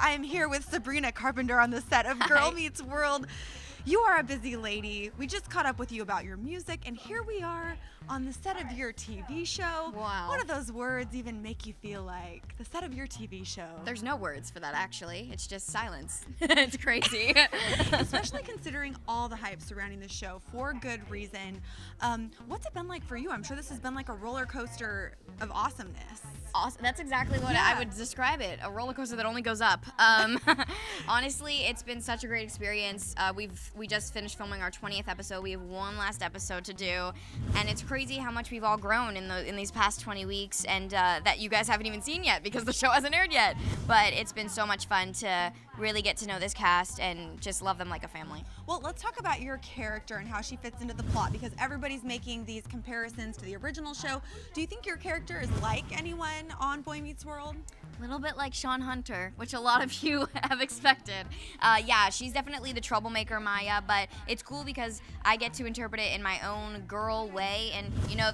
I am here with Sabrina Carpenter on the set of Girl Meets World. You are a busy lady. We just caught up with you about your music, and here we are on the set of your TV show. Wow. What do those words even make you feel like? The set of your TV show. There's no words for that, actually. It's just silence. It's crazy. Especially considering all the hype surrounding the show for good reason. What's it been like for you? I'm sure this has been like a roller coaster of awesomeness. Awesome. That's exactly what I would describe it. A roller coaster that only goes up. Honestly, it's been such a great experience. We just finished filming our 20th episode. We have one last episode to do, and it's crazy how much we've all grown in these past 20 weeks, and that you guys haven't even seen yet because the show hasn't aired yet. But it's been so much fun to really get to know this cast and just love them like a family. Well, let's talk about your character and how she fits into the plot, because everybody's making these comparisons to the original show. Do you think your character is like anyone on Boy Meets World? A little bit like Sean Hunter, which a lot of you have expected. Yeah, she's definitely the troublemaker Maya, but it's cool because I get to interpret it in my own girl way. And, you know,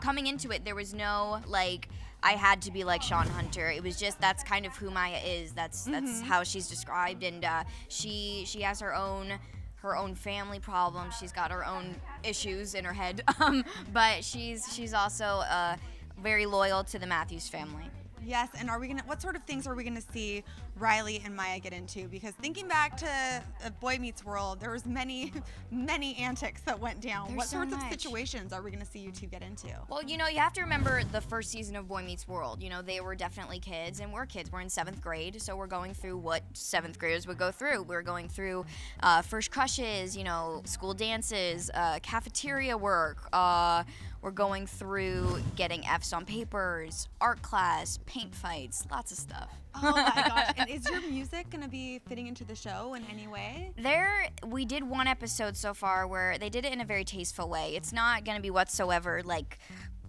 coming into it, there was no, like, I had to be like Sean Hunter. It was just, that's kind of who Maya is. That's how she's described, and she has her own family problems. She's got her own issues in her head, but she's also very loyal to the Matthews family. Yes, and what sort of things are we gonna see Riley and Maya get into? Because thinking back to Boy Meets World, there was many antics that went down. What sorts of situations are we gonna see you two get into? Well, you know, you have to remember the first season of Boy Meets World. You know, they were definitely kids, and we're kids. We're in 7th grade, so we're going through what 7th graders would go through. We're going through first crushes, you know, school dances, cafeteria work. We're going through getting F's on papers, art class, paint fights, lots of stuff. Oh my gosh, and is your music gonna be fitting into the show in any way? We did one episode so far where they did it in a very tasteful way. It's not gonna be whatsoever like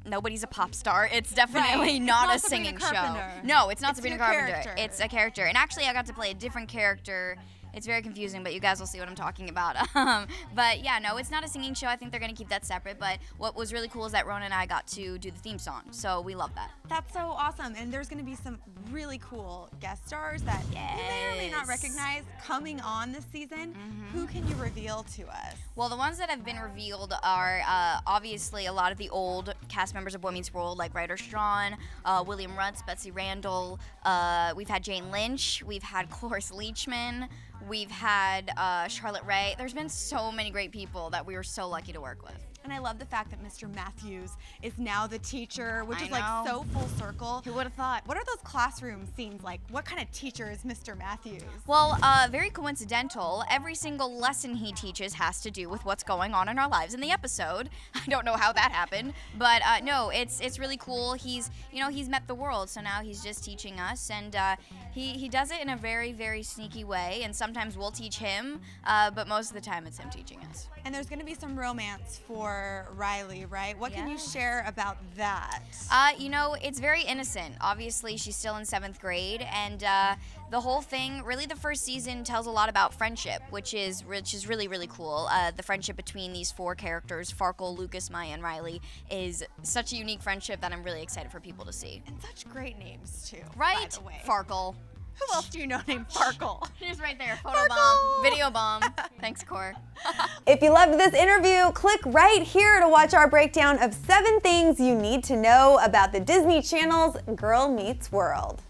nobody's a pop star. It's definitely not a singing show. No, it's not Sabrina Carpenter. It's a character. And actually I got to play a different character. It's very confusing, but you guys will see what I'm talking about. But yeah, no, it's not a singing show. I think they're going to keep that separate. But what was really cool is that Rona and I got to do the theme song. So we love that. That's so awesome. And there's going to be some really cool guest stars that you may or may not recognize coming on this season. Who can you reveal to us? Well, the ones that have been revealed are obviously a lot of the old cast members of Boy Meets World, like Ryder Strachan, William Rutz, Betsy Randall. We've had Jane Lynch. We've had Cloris Leachman. We've had Charlotte Rae. There's been so many great people that we were so lucky to work with. And I love the fact that Mr. Matthews is now the teacher, which is like so full circle. Who would have thought? What are those classroom scenes like? What kind of teacher is Mr. Matthews? Well, very coincidental. Every single lesson he teaches has to do with what's going on in our lives in the episode. I don't know how that happened, but no, it's really cool. He's met the world, so now he's just teaching us, and he does it in a very, very sneaky way, and sometimes we'll teach him, but most of the time it's him teaching us. And there's going to be some romance for Riley, right? What can you share about that? You know, it's very innocent. Obviously, she's still in 7th grade, and the whole thing, really the first season tells a lot about friendship, which is really, really cool. The friendship between these 4 characters, Farkle, Lucas, Maya, and Riley, is such a unique friendship that I'm really excited for people to see. And such great names, too, right? by the way. Farkle. Who else do you know named Farkle? She's right there. Photo bomb. Video bomb. Thanks, Core. If you loved this interview, click right here to watch our breakdown of 7 things you need to know about the Disney Channel's Girl Meets World.